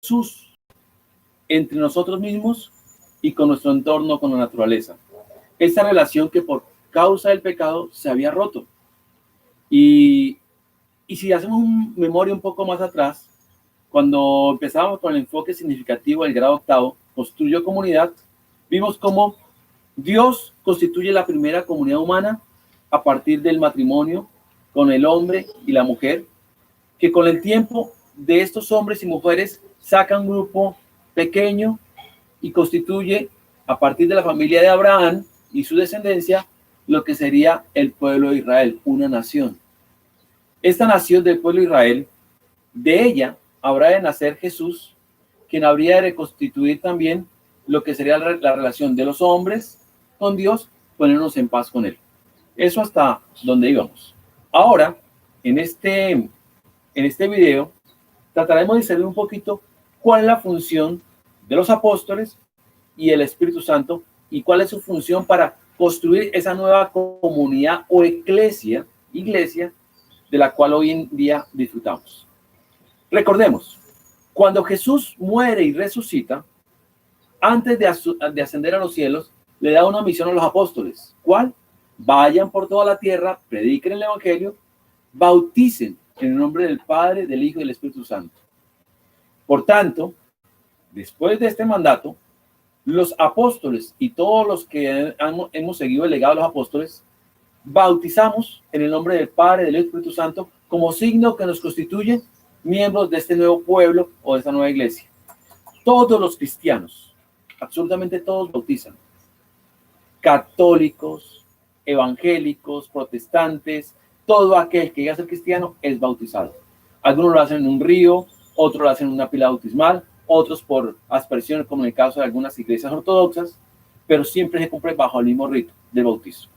Jesús entre nosotros mismos y con nuestro entorno, con la naturaleza. Esta relación que por causa del pecado se había roto. Y si hacemos memoria un poco más atrás, cuando empezábamos con el enfoque significativo del grado octavo, construyó comunidad, vimos cómo Dios constituye la primera comunidad humana a partir del matrimonio con el hombre y la mujer, que con el tiempo de estos hombres y mujeres saca un grupo pequeño y constituye a partir de la familia de Abraham y su descendencia lo que sería el pueblo de Israel, una nación. Esta nación del pueblo de Israel, de ella habrá de nacer Jesús, quien habría de reconstituir también lo que sería la relación de los hombres con Dios, ponernos en paz con Él. Eso hasta donde íbamos. Ahora, en este video, trataremos de saber un poquito cuál es la función de los apóstoles y el Espíritu Santo y cuál es su función para construir esa nueva comunidad o iglesia de la cual hoy en día disfrutamos. Recordemos, cuando Jesús muere y resucita, antes de ascender a los cielos, le da una misión a los apóstoles. ¿Cuál? Vayan por toda la tierra, prediquen el Evangelio, bauticen en el nombre del Padre, del Hijo y del Espíritu Santo. Por tanto, después de este mandato, los apóstoles y todos los que hemos seguido el legado de los apóstoles, bautizamos en el nombre del Padre, del Espíritu Santo, como signo que nos constituye miembros de este nuevo pueblo o de esta nueva iglesia. Todos los cristianos, absolutamente todos bautizan. Católicos, evangélicos, protestantes, todo aquel que llega a ser cristiano es bautizado. Algunos lo hacen en un río, otros lo hacen en una pila bautismal, otros por aspersión, como en el caso de algunas iglesias ortodoxas, pero siempre se cumple bajo el mismo rito del bautizo.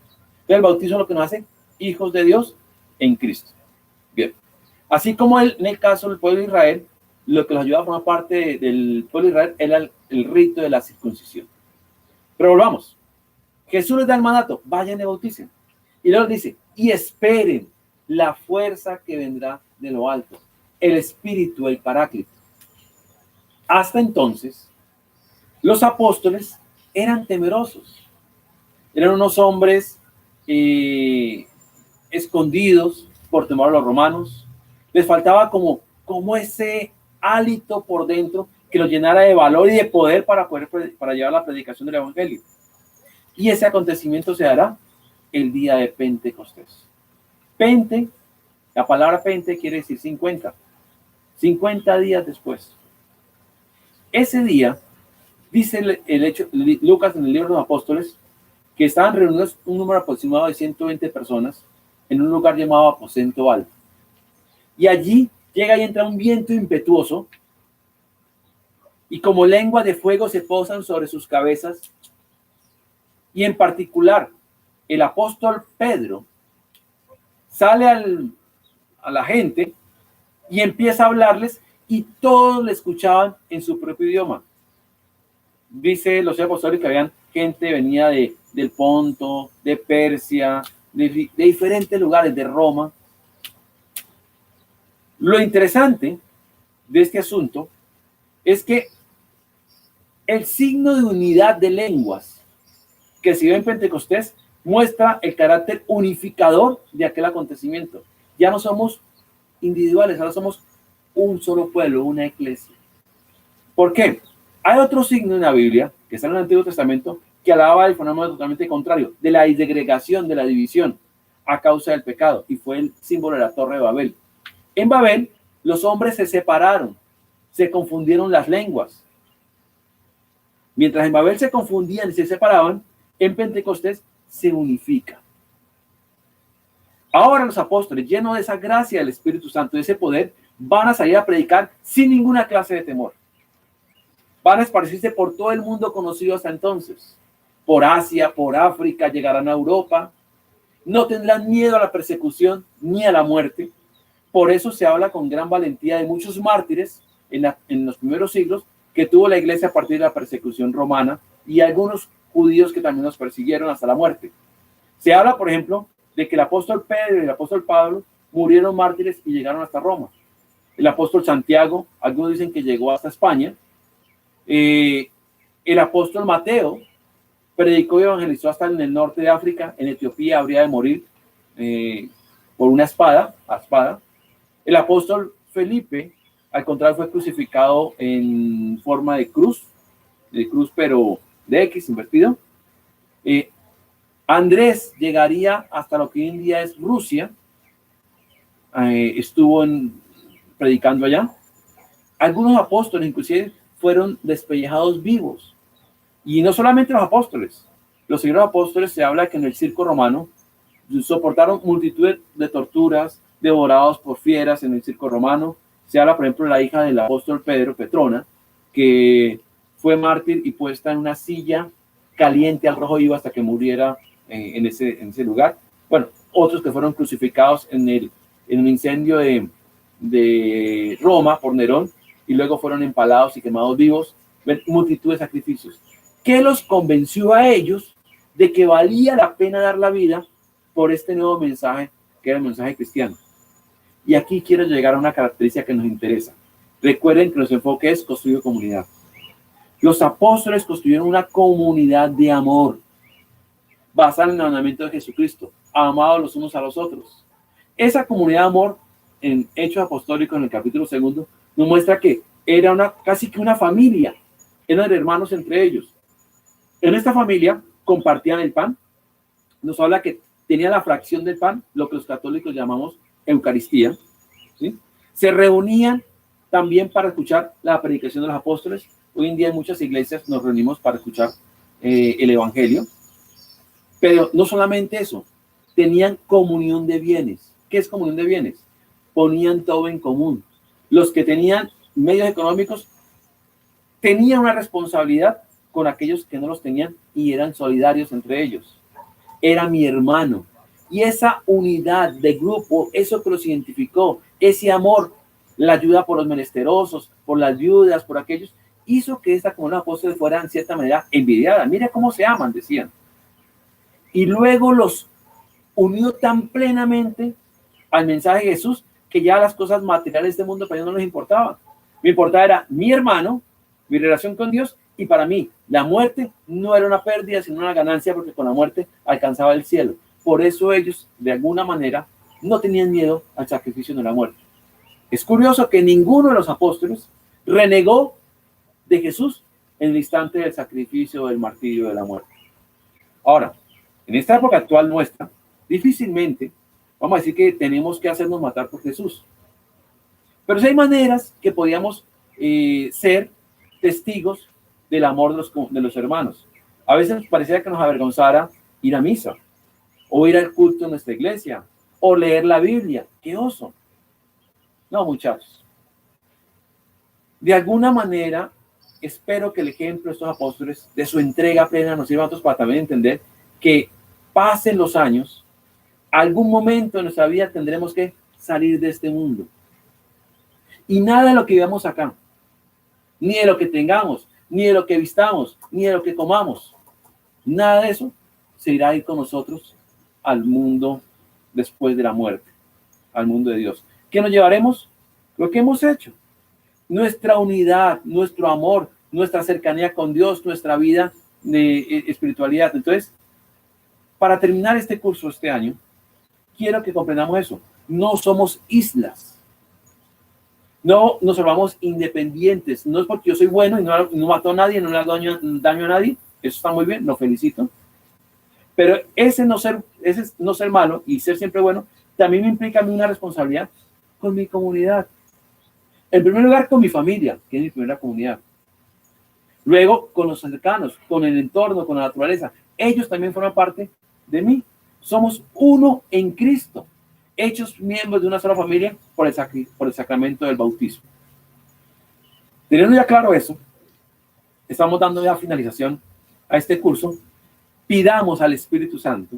El bautismo es lo que nos hace hijos de Dios en Cristo. Bien. Así como en el caso del pueblo de Israel, lo que nos ayuda a formar parte del pueblo de Israel era el rito de la circuncisión. Pero volvamos. Jesús les da el mandato, vayan y bauticen. Y luego dice, y esperen la fuerza que vendrá de lo alto, el Espíritu, el Paráclito. Hasta entonces, los apóstoles eran temerosos. Eran unos hombres escondidos por temor a los romanos. Les faltaba como ese hálito por dentro que los llenara de valor y de poder para llevar la predicación del Evangelio. Y ese acontecimiento se dará el día de Pentecostés. La palabra Pente quiere decir 50. 50 días después. Ese día, dice Lucas en el libro de los apóstoles, que estaban reunidos un número aproximado de 120 personas en un lugar llamado Aposento Alto. Y allí llega y entra un viento impetuoso y como lengua de fuego se posan sobre sus cabezas. Y en particular, el apóstol Pedro sale a la gente y empieza a hablarles y todos le escuchaban en su propio idioma. Dice los apóstoles que habían gente venía del Ponto, de Persia, de diferentes lugares, de Roma. Lo interesante de este asunto es que el signo de unidad de lenguas que se dio en Pentecostés muestra el carácter unificador de aquel acontecimiento. Ya no somos individuales, ahora somos un solo pueblo, una iglesia. ¿Por qué? Hay otro signo en la Biblia, que está en el Antiguo Testamento, que hablaba del fenómeno totalmente contrario, de la disgregación, de la división, a causa del pecado, y fue el símbolo de la Torre de Babel. En Babel, los hombres se separaron, se confundieron las lenguas. Mientras en Babel se confundían y se separaban, en Pentecostés se unifica. Ahora los apóstoles, llenos de esa gracia del Espíritu Santo, de ese poder, van a salir a predicar sin ninguna clase de temor. Van a esparcirse por todo el mundo conocido hasta entonces. Por Asia, por África, llegarán a Europa. No tendrán miedo a la persecución ni a la muerte. Por eso se habla con gran valentía de muchos mártires en los primeros siglos que tuvo la iglesia a partir de la persecución romana y algunos judíos que también los persiguieron hasta la muerte. Se habla, por ejemplo, de que el apóstol Pedro y el apóstol Pablo murieron mártires y llegaron hasta Roma. el apóstol Santiago, algunos dicen que llegó hasta España. El apóstol Mateo predicó y evangelizó hasta en el norte de África. En Etiopía habría de morir por una espada. El apóstol Felipe, al contrario, fue crucificado en forma de cruz pero de X invertido. Andrés llegaría hasta lo que hoy en día es Rusia. Estuvo predicando allá. Algunos apóstoles inclusive fueron despellejados vivos. Y no solamente los apóstoles. Los seguidores apóstoles, se habla que en el circo romano soportaron multitud de torturas, devorados por fieras en el circo romano. Se habla, por ejemplo, de la hija del apóstol Pedro, Petrona, que fue mártir y puesta en una silla caliente al rojo vivo hasta que muriera en ese lugar. Bueno, otros que fueron crucificados en un incendio de Roma por Nerón y luego fueron empalados y quemados vivos. Multitud de sacrificios. ¿Qué los convenció a ellos de que valía la pena dar la vida por este nuevo mensaje, que era el mensaje cristiano? Y aquí quiero llegar a una característica que nos interesa. Recuerden que nuestro enfoque es construir comunidad. Los apóstoles construyeron una comunidad de amor, basada en el mandamiento de Jesucristo, amados los unos a los otros. Esa comunidad de amor, en Hechos Apostólicos, en el capítulo 2, nos muestra que era casi que una familia, eran hermanos entre ellos. En esta familia compartían el pan. Nos habla que tenía la fracción del pan, lo que los católicos llamamos Eucaristía, ¿sí? Se reunían también para escuchar la predicación de los apóstoles. Hoy en día en muchas iglesias nos reunimos para escuchar el evangelio. Pero no solamente eso, tenían comunión de bienes. ¿Qué es comunión de bienes? Ponían todo en común. Los que tenían medios económicos tenían una responsabilidad con aquellos que no los tenían y eran solidarios entre ellos. Era mi hermano. Y esa unidad de grupo, eso que los identificó, ese amor, la ayuda por los menesterosos, por las viudas, por aquellos, hizo que esta comunidad de apóstoles fuera en cierta manera envidiada. Mira cómo se aman, decían. Y luego los unió tan plenamente al mensaje de Jesús que ya las cosas materiales de este mundo para ellos no les importaban. Me importaba era mi hermano, mi relación con Dios, y para mí la muerte no era una pérdida sino una ganancia, porque con la muerte alcanzaba el cielo. Por eso ellos de alguna manera no tenían miedo al sacrificio de la muerte. Es curioso que ninguno de los apóstoles renegó de Jesús en el instante del sacrificio, del martirio, de la muerte. Ahora, en esta época actual nuestra, difícilmente vamos a decir que tenemos que hacernos matar por Jesús. Pero sí hay maneras que podíamos ser testigos del amor de los hermanos. A veces nos parecía que nos avergonzara ir a misa, o ir al culto en nuestra iglesia, o leer la Biblia. ¡Qué oso! No, muchachos. De alguna manera, espero que el ejemplo de estos apóstoles, de su entrega plena, nos sirva a nosotros para también entender que pasen los años, algún momento en nuestra vida tendremos que salir de este mundo. Y nada de lo que vivamos acá, ni de lo que tengamos, ni de lo que vistamos, ni de lo que comamos, nada de eso se irá a ir con nosotros al mundo después de la muerte, al mundo de Dios. ¿Qué nos llevaremos? Lo que hemos hecho. Nuestra unidad, nuestro amor, nuestra cercanía con Dios, nuestra vida de espiritualidad. Entonces, para terminar este curso este año, quiero que comprendamos eso. No somos islas. No nos volvamos independientes. No es porque yo soy bueno y no mato a nadie, no le hago daño a nadie. Eso está muy bien, lo felicito. Pero ese no ser malo y ser siempre bueno, también me implica a mí una responsabilidad con mi comunidad. En primer lugar, con mi familia, que es mi primera comunidad. Luego, con los cercanos, con el entorno, con la naturaleza. Ellos también forman parte de mí. Somos uno en Cristo, hechos miembros de una sola familia por el sacramento del bautismo. Teniendo ya claro eso, estamos dando ya finalización a este curso. Pidamos al Espíritu Santo,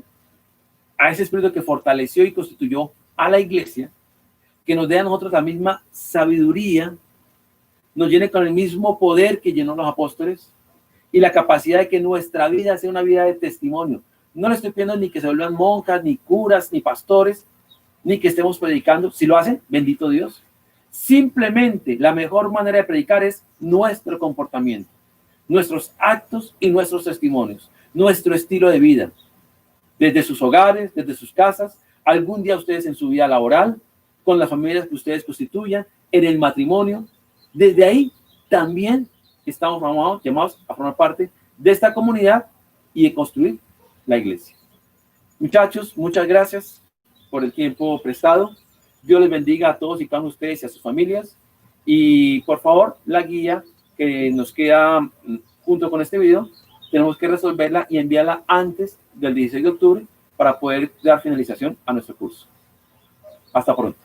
a ese Espíritu que fortaleció y constituyó a la iglesia, que nos dé a nosotros la misma sabiduría, nos llene con el mismo poder que llenó los apóstoles y la capacidad de que nuestra vida sea una vida de testimonio. No le estoy pidiendo ni que se vuelvan monjas, ni curas, ni pastores, ni que estemos predicando. Si lo hacen, bendito Dios. Simplemente la mejor manera de predicar es nuestro comportamiento, nuestros actos y nuestros testimonios, nuestro estilo de vida, desde sus hogares, desde sus casas, algún día ustedes en su vida laboral, con las familias que ustedes constituyan, en el matrimonio. Desde ahí también estamos llamados a formar parte de esta comunidad y de construir la iglesia. Muchachos, muchas gracias por el tiempo prestado. Dios les bendiga a todos y cada uno de ustedes y a sus familias. Y por favor, la guía que nos queda junto con este video, tenemos que resolverla y enviarla antes del 16 de octubre para poder dar finalización a nuestro curso. Hasta pronto.